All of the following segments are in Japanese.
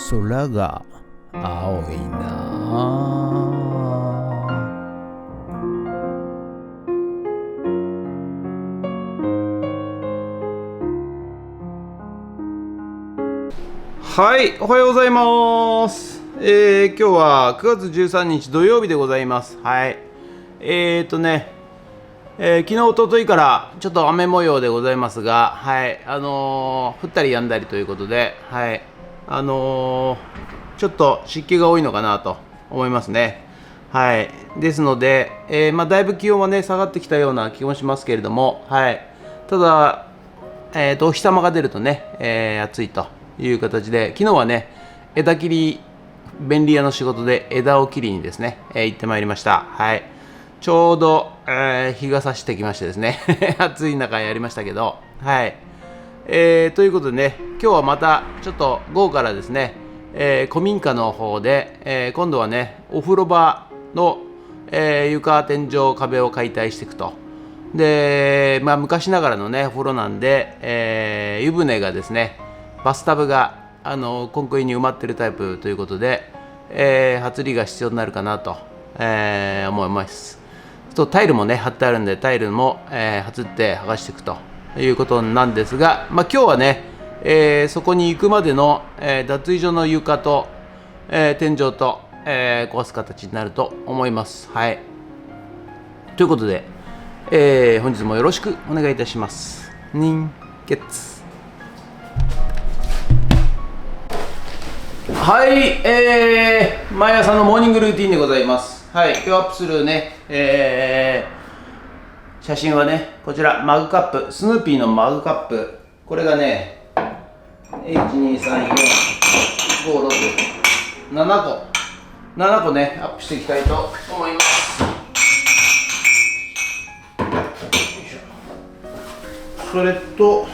空が青いな。はい、おはようございます。今日は9月13日土曜日でございます。はい。昨日、おとといからちょっと雨模様でございますが、はい、降ったりやんだりということで、はい、ちょっと湿気が多いのかなと思いますね。はい、ですので、だいぶ気温はね下がってきたような気もしますけれども、はい、ただ、お日様が出るとね、暑いという形で、昨日はね枝切り便利屋の仕事で枝を切りにですね、行ってまいりました。はい、ちょうど、日が差してきましてですね暑い中やりましたけど、はい、ということでね、今日はまたちょっと午後からですね、古民家の方で、今度はねお風呂場の、床天井壁を解体していくと。で、昔ながらのねお風呂なんで、湯船がですね、バスタブがコンクリに埋まってるタイプということで、はつりが必要になるかなと、思います。とタイルもね貼ってあるんで、タイルも、はつって剥がしていくということなんですが、今日はね、そこに行くまでの、脱衣所の床と、天井と、壊す形になると思います。はい、ということで、本日もよろしくお願いいたします。人血。はい、毎朝のモーニングルーティンでございます。はい、今日アップするね、写真はね、こちらマグカップ、スヌーピーのマグカップ、これがね 1,2,3,4,5,6,7 個ねアップしていきたいと思います。それと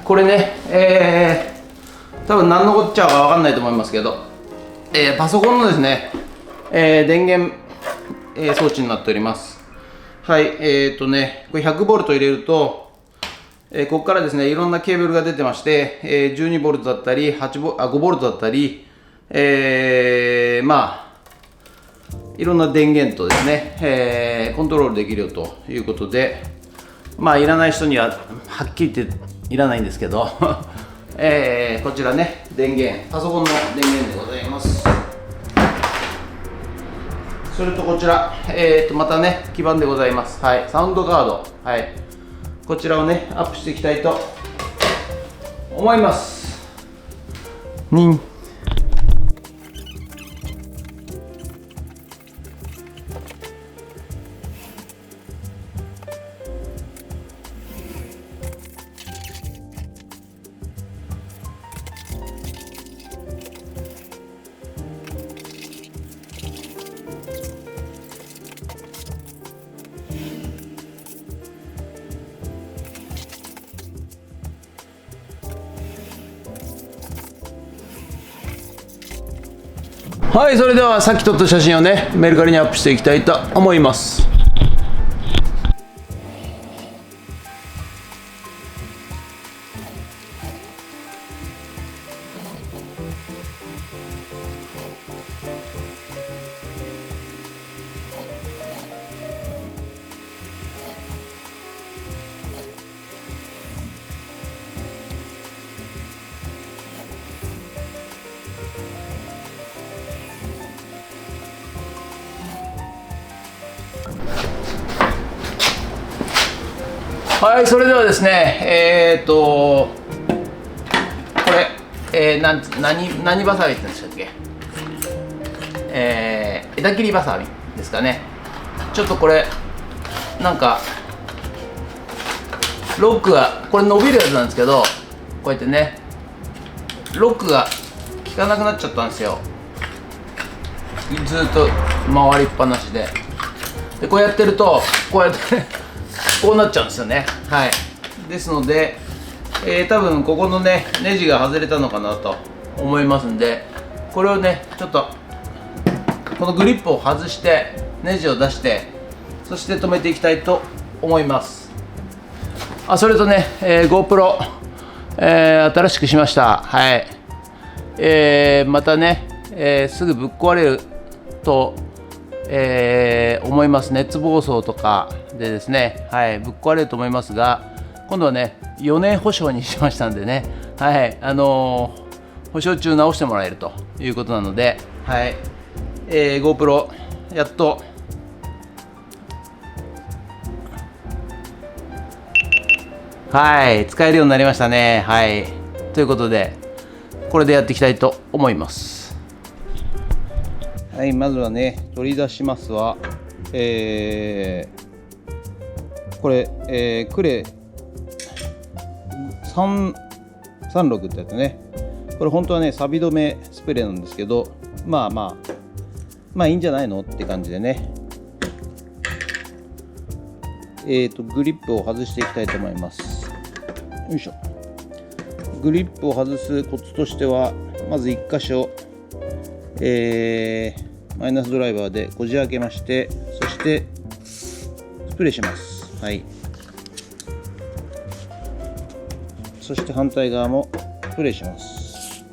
これね、多分何のこっちゃか分かんないと思いますけど、パソコンのですね、電源、装置になっております。はい、これ100ボルト入れると、ここからですねいろんなケーブルが出てまして、12ボルトだったり5ボルトだったり、いろんな電源とですね、コントロールできるよということで、いらない人にははっきり言っていらないんですけどこちらね、電源、パソコンの電源でございます。それとこちら、またね基板でございます。はい、サウンドカード、はい、こちらをねアップしていきたいと思います。はい、それではさっき撮った写真をねメルカリにアップしていきたいと思います。はい、それではですね、これ、何バサミって言うんでしたっけ、枝切りバサミですかね。ちょっとこれなんかロックがこれ伸びるやつなんですけど、こうやってねロックが効かなくなっちゃったんですよ。ずっと回りっぱなしで、こうやってるとこうやってこうなっちゃうんですよね。はい、ですので、多分ここのねネジが外れたのかなと思いますんで、これをねちょっとこのグリップを外してネジを出して、そして止めていきたいと思います。それとね、GoPro、新しくしました。はい。またね、すぐぶっ壊れると、思います。熱暴走とかでですね、はい、ぶっ壊れると思いますが、今度はね、4年保証にしましたんでね、はい、保証中直してもらえるということなので、はい、GoPro やっとはい、使えるようになりましたね。はい。ということで、これでやっていきたいと思います。はい、まずはね、取り出しますは、これ、クレ336ってやつね。これ本当はね、錆止めスプレーなんですけど、まあいいんじゃないのって感じでね。グリップを外していきたいと思います。よいしょ。グリップを外すコツとしては、まず1箇所、マイナスドライバーでこじ開けまして、そしてスプレーします。はい。そして反対側もスプレーします。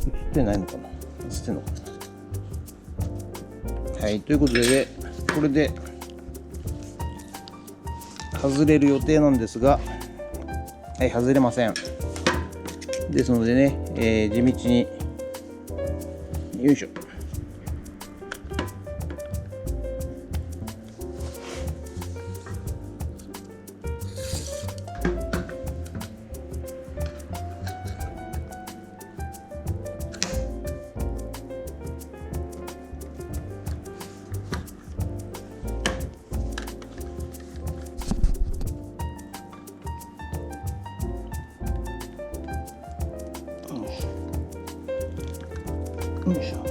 映ってないのかな？映ってんのかな？はい、ということで、これで外れる予定なんですが、はい、外れません。ですのでね、地道に、よいしょ。よいしょ。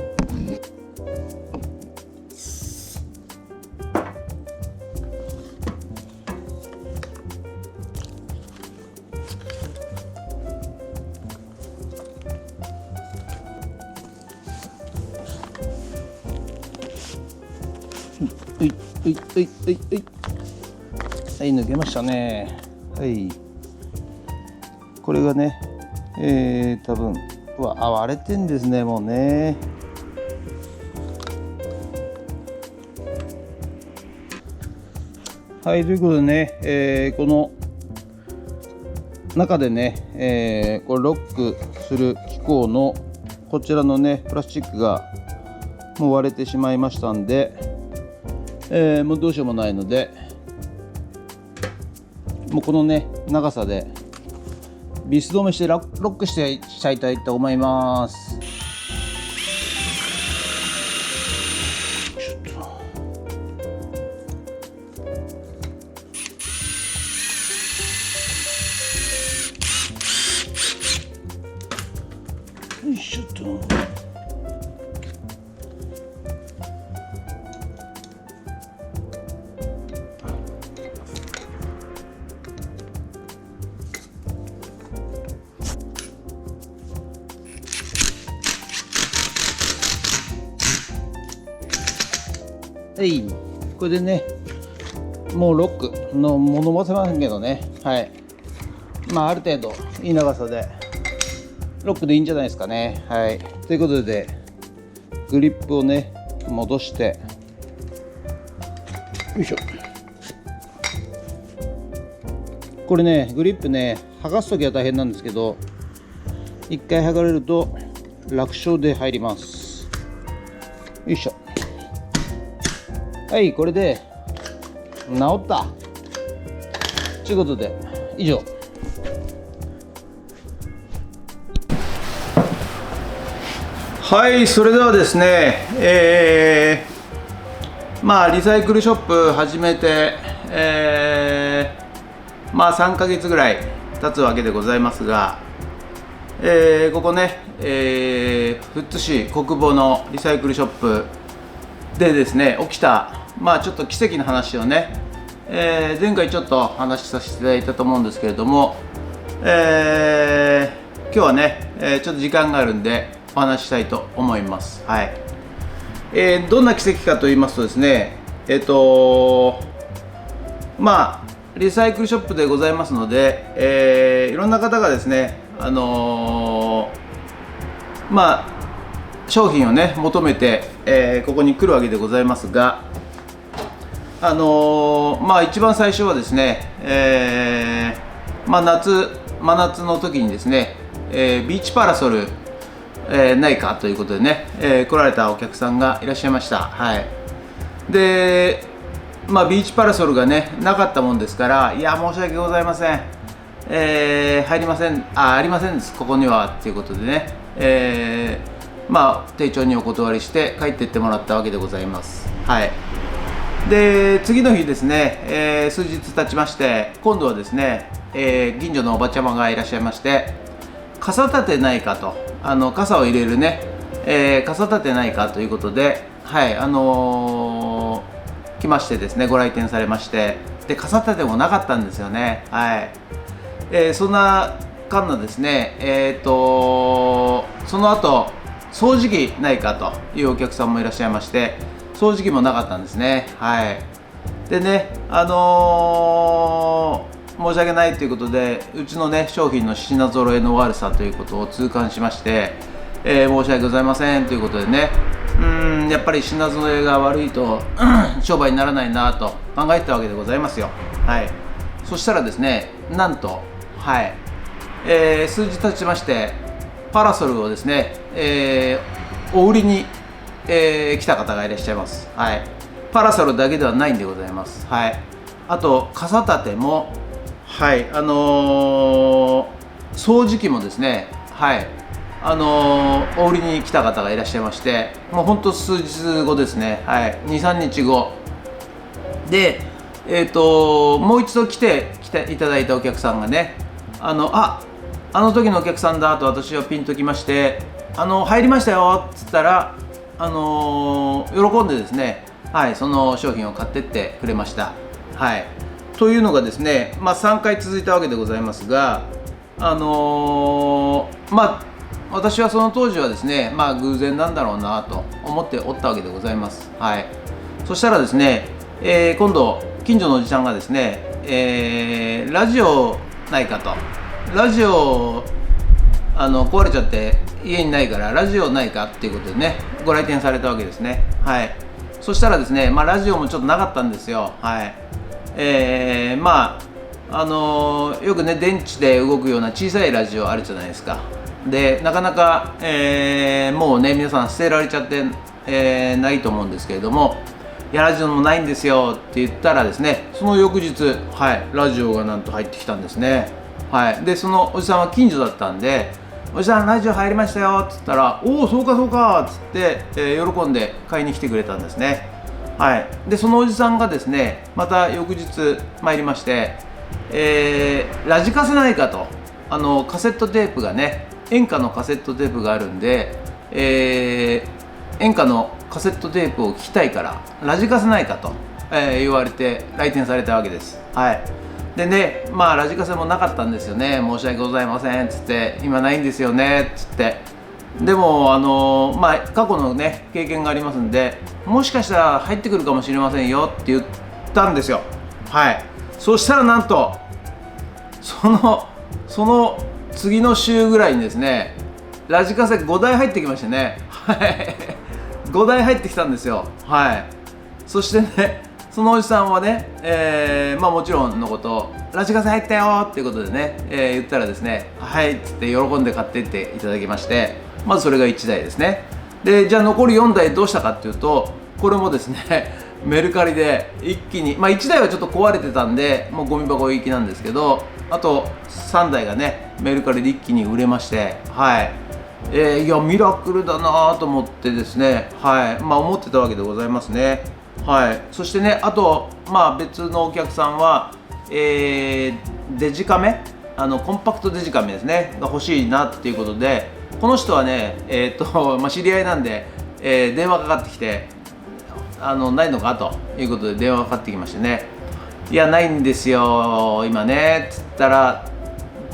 はい、抜けましたね。はい。これがね、多分割れてんですね、もうね。はい、ということでね、この中でね、これロックする機構のこちらのねプラスチックがもう割れてしまいましたんで、もうどうしようもないので、もうこのね長さでビス止めしてロックしていきたいと思います。よいしょと。はい、これでね、もうロックの物持せませんけどね、はい、まあある程度いい長さでロックでいいんじゃないですかね。はい、ということでグリップをね戻して、よいしょ。これねグリップね剥がすときは大変なんですけど、一回剥がれると楽勝で入ります。よいしょ。はい、これで治ったということで以上。はい、それではですね、まあリサイクルショップ始めて、まあ3ヶ月ぐらい経つわけでございますが、ここね、富津市国母のリサイクルショップでですね起きた、まあちょっと奇跡の話をね、前回ちょっと話させていただいたと思うんですけれども、今日はね、ちょっと時間があるんでお話ししたいと思います。はい。どんな奇跡かと言いますとですね、まあリサイクルショップでございますので、いろんな方がですね、まあ商品をね求めて、ここに来るわけでございますが、まあ一番最初はですね、真夏の時にですね、ビーチパラソル、ないかということでね、来られたお客さんがいらっしゃいました。はい。で、まあビーチパラソルがねなかったもんですから、いや申し訳ございません、入りません、ありませんです、ここにはということでね、まあ丁重にお断りして帰っていってもらったわけでございます。はい。で次の日ですね、数日経ちまして、今度はですね、近所のおばちゃまがいらっしゃいまして、傘立てないかと、傘を入れるね、傘立てないかということで、はい、来ましてですね、ご来店されまして、で傘立てもなかったんですよね。はい。そんな間のですね、その後掃除機ないかというお客さんもいらっしゃいまして、掃除機もなかったんですね。はい。でね、申し訳ないということで、うちのね商品の品揃えの悪さということを痛感しまして、申し訳ございませんということでね、やっぱり品揃えが悪いと商売にならないなと考えてたわけでございますよ。はい。そしたらですね、なんと、はい、数日経ちまして、パラソルをですね、お売りに、来た方がいらっしゃいます。はい。パラソルだけではないんでございます。はい。あと傘立ても、はい、掃除機もですね、はい、お売りに来た方がいらっしゃいまして、もうほんと数日後ですね、はい、2、3日後で、もう一度来ていただいたお客さんがね、あの時のお客さんだと私はピンときまして、入りましたよっつったら、喜んでですね、はい、その商品を買ってってくれました。はい。というのがですね、まあ、3回続いたわけでございますが、まあ私はその当時はですね、まあ偶然なんだろうなと思っておったわけでございます。はい。そしたらですね、今度近所のおじさんがですね、ラジオないかと、ラジオ壊れちゃって家にないからラジオないかっていうことでね、ご来店されたわけですね。はい。そしたらですね、まあラジオもちょっとなかったんですよ。はい。まあよくね電池で動くような小さいラジオあるじゃないですか。でなかなか、もうね皆さん捨てられちゃって、ないと思うんですけれども、いやラジオもないんですよって言ったらですね、その翌日、はい、ラジオがなんと入ってきたんですね。はい。でそのおじさんは近所だったんで、おじさんラジオ入りましたよって言ったら、おおそうかそうかっつって、喜んで買いに来てくれたんですね。はい。でそのおじさんがですね、また翌日参りまして、ラジカセないかと、カセットテープがね、演歌のカセットテープがあるんで、演歌のカセットテープを聞きたいからラジカセないかと、言われて来店されたわけです。はい。でね、まあラジカセもなかったんですよね。申し訳ございませんっつって、今ないんですよねっつって、でもまあ過去のね経験がありますんで、もしかしたら入ってくるかもしれませんよって言ったんですよ。はい。そしたらなんとその次の週ぐらいにですね、ラジカセ5台入ってきましてね、はい、5台入ってきたんですよ。はい。そしてね、そのおじさんはね、まあもちろんのことラジカセ入ったよっていうことでね、言ったらですね、はいっつって喜んで買っていっていただきまして、まずそれが1台ですね。でじゃあ残り4台どうしたかっていうと、これもですねメルカリで一気に、まあ1台はちょっと壊れてたんでもうゴミ箱行きなんですけど、あと3台がねメルカリで一気に売れまして、はい。いやミラクルだなと思ってですね、はい、まあ思ってたわけでございますね。はい。そしてね、あとまあ別のお客さんは、デジカメ、コンパクトデジカメですねが欲しいなっていうことで、この人はね、まあ、知り合いなんで、電話かかってきて、ないのかということで電話かかってきましてね、いやないんですよ今ねっつったら、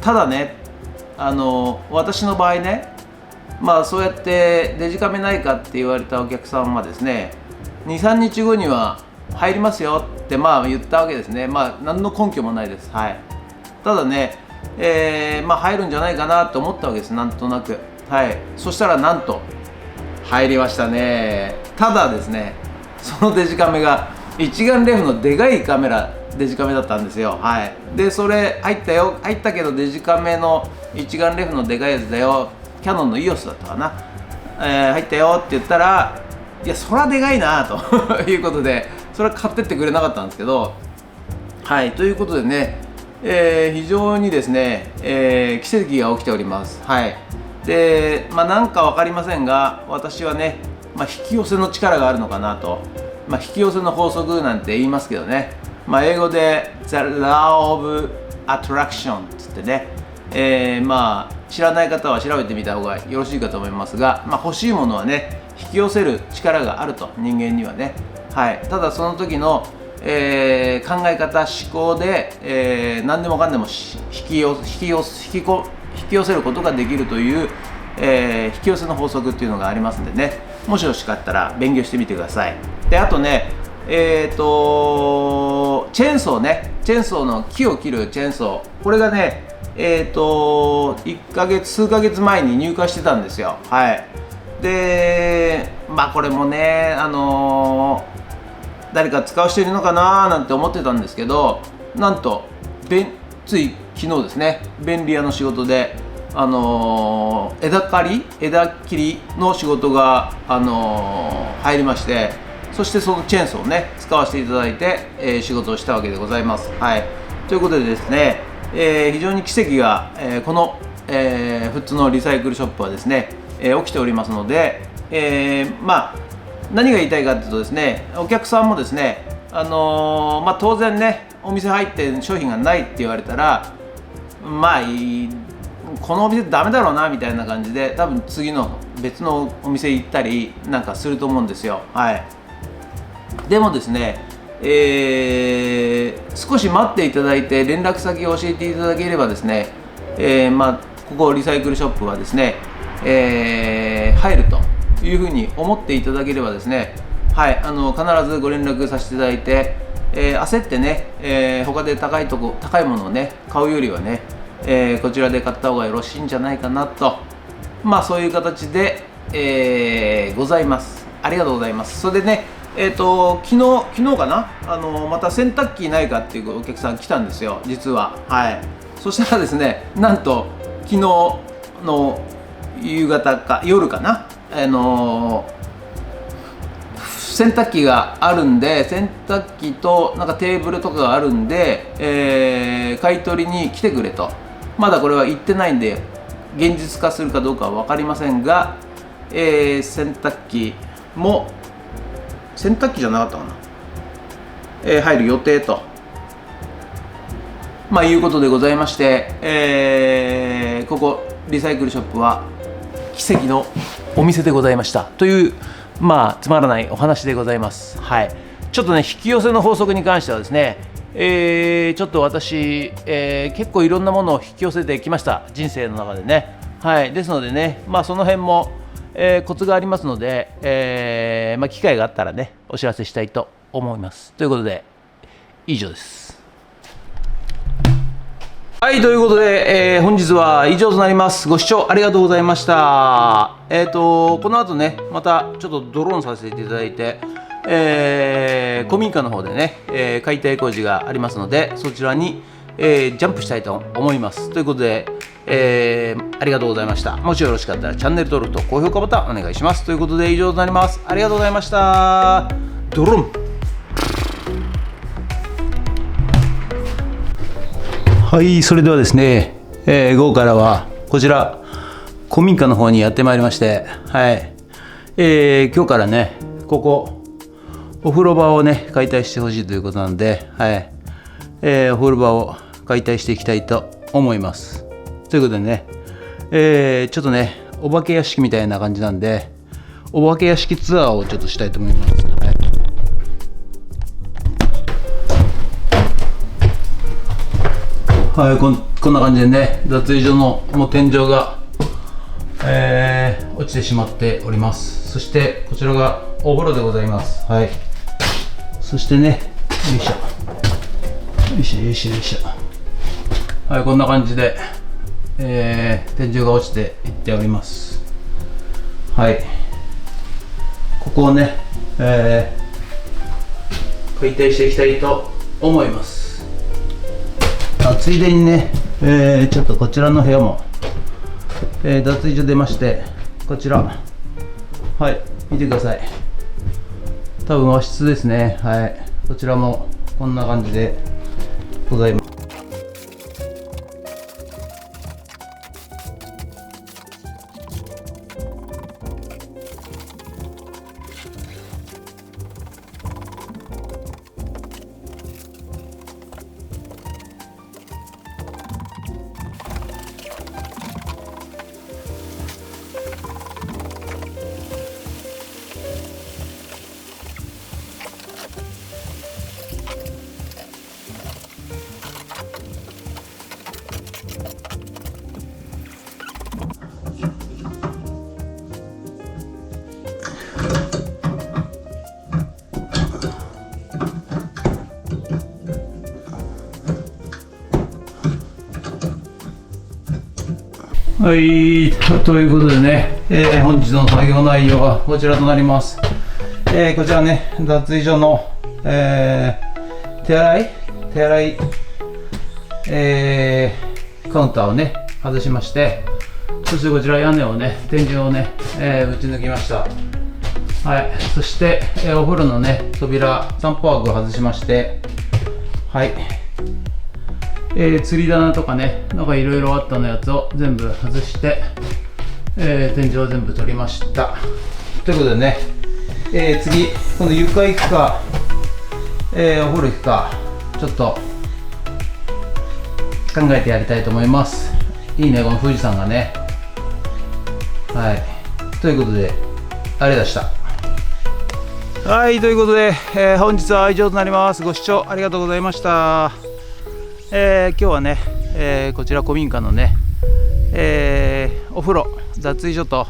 ただね私の場合ね、まあそうやってデジカメないかって言われたお客さんはですね、2、3日後には入りますよって言ったわけですね。何の根拠もないです。はい。ただね、入るんじゃないかなと思ったわけです、なんとなく。はい。そしたらなんと入りましたね。ただですね、そのデジカメが一眼レフのでかいデジカメだったんですよ。はい。でそれ入ったけどデジカメの一眼レフのでかいやつだよ、キヤノンの EOS だったかな、入ったよって言ったら、いやそらでかいなということで、それは買ってってくれなかったんですけど、はい、ということでね、非常にですね、奇跡が起きております。はい。でなんか分かりませんが、私はね、引き寄せの力があるのかなと、引き寄せの法則なんて言いますけどね、英語で The Law of Attraction つってね、知らない方は調べてみた方がよろしいかと思いますが、欲しいものはね、引き寄せる力があると、人間にはね。はい。ただその時の、考え方、思考で、何でもかんでも引き寄せることができるという、引き寄せの法則っていうのがありますんでね、もしよろしかったら勉強してみてください。であとね、チェーンソーの木を切るチェーンソー、これがね、数ヶ月前に入荷してたんですよ。はい。でこれもね、誰か使う人いるのかななんて思ってたんですけど、なんとつい昨日ですね、便利屋の仕事で、枝切りの仕事が、入りまして、そしてそのチェーンソーをね使わせていただいて、仕事をしたわけでございます。はい。ということでですね、非常に奇跡が、この、富津のリサイクルショップはですね、起きておりますので、何が言いたいかというとですね、お客さんもですね、当然ね、お店入って商品がないって言われたら、このお店ダメだろうなみたいな感じで、多分次の別のお店行ったりなんかすると思うんですよ。はい。でもですね、少し待っていただいて連絡先を教えていただければですね、ここリサイクルショップはですね、入るというふうに思っていただければですね、はい、必ずご連絡させていただいて、焦ってね、他で高いものをね買うよりはね、こちらで買った方がよろしいんじゃないかなと、そういう形で、ございます。ありがとうございます。それでね、昨日かな、また洗濯機ないかっていうお客さん来たんですよ、実は。はい。そしたらですね、なんと昨日の夕方か夜かな、洗濯機があるんで、洗濯機となんかテーブルとかがあるんで、買い取りに来てくれと。まだこれは言ってないんで現実化するかどうかは分かりませんが、洗濯機じゃなかったかな、入る予定と、いうことでございまして、ここリサイクルショップは奇跡のお店でございましたという、つまらないお話でございます。はい。ちょっとね、引き寄せの法則に関してはですね、ちょっと私、結構いろんなものを引き寄せてきました、人生の中でね。はい。ですのでね、その辺も、コツがありますので、機会があったらねお知らせしたいと思います。ということで以上です。はい、ということで、本日は以上となります。ご視聴ありがとうございました。この後ねまたちょっとドローンさせていただいて、古民家の方でね、解体工事がありますので、そちらに、ジャンプしたいと思います。ということで、ありがとうございました。もしよろしかったらチャンネル登録と高評価ボタンお願いします。ということで以上となります。ありがとうございました。ドロン。はい、それではですね、午後からはこちら古民家の方にやってまいりまして、はい、今日からねここお風呂場をね解体してほしいということなんで、はい、お風呂場を解体していきたいと思います。ということでね、ちょっとねお化け屋敷みたいな感じなんで、お化け屋敷ツアーをちょっとしたいと思います。はい、こんな感じでね、脱衣所のもう天井が、落ちてしまっております。そしてこちらがお風呂でございます。はい、そしてね、よいしょよいしょよいしょよいしょ。はい、こんな感じで、天井が落ちていっております。はい、ここをね、解体していきたいと思います。ついでにね、ちょっとこちらの部屋も、脱衣所出まして、こちら、はい、見てください。多分和室ですね。はい、こちらもこんな感じでございます。はい、ということでね、本日の作業内容はこちらとなります。こちらね、脱衣所の、手洗い、カウンターをね、外しまして、そしてこちら屋根をね、天井をね、打ち抜きました。はい、そして、お風呂のね、扉、散歩枠を外しまして、はい。釣り棚とかね、なんかいろいろあったのやつを全部外して、天井を全部取りました。ということでね、次、この床行くか、お風呂行くか、ちょっと考えてやりたいと思います。いいね、この富士山がね。はい。ということで、ありがとうございました。はい、ということで、本日は以上となります。ご視聴ありがとうございました。今日はね、こちら古民家のね、お風呂脱衣所と、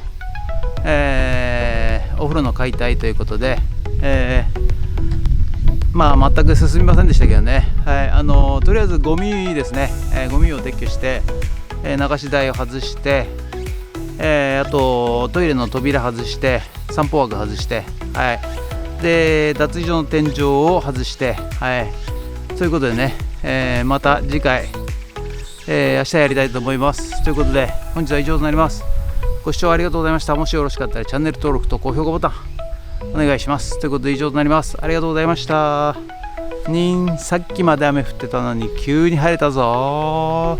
お風呂の解体ということで、まあ全く進みませんでしたけどね、はい、とりあえずゴミですね、ゴミを撤去して、流し台を外して、あとトイレの扉外して散歩枠外して、はい、で脱衣所の天井を外して、はい、そういうことでね、また次回、明日やりたいと思います。ということで本日は以上となります。ご視聴ありがとうございました。もしよろしかったらチャンネル登録と高評価ボタンお願いします。ということで以上となります。ありがとうございました。さっきまで雨降ってたのに急に晴れたぞ。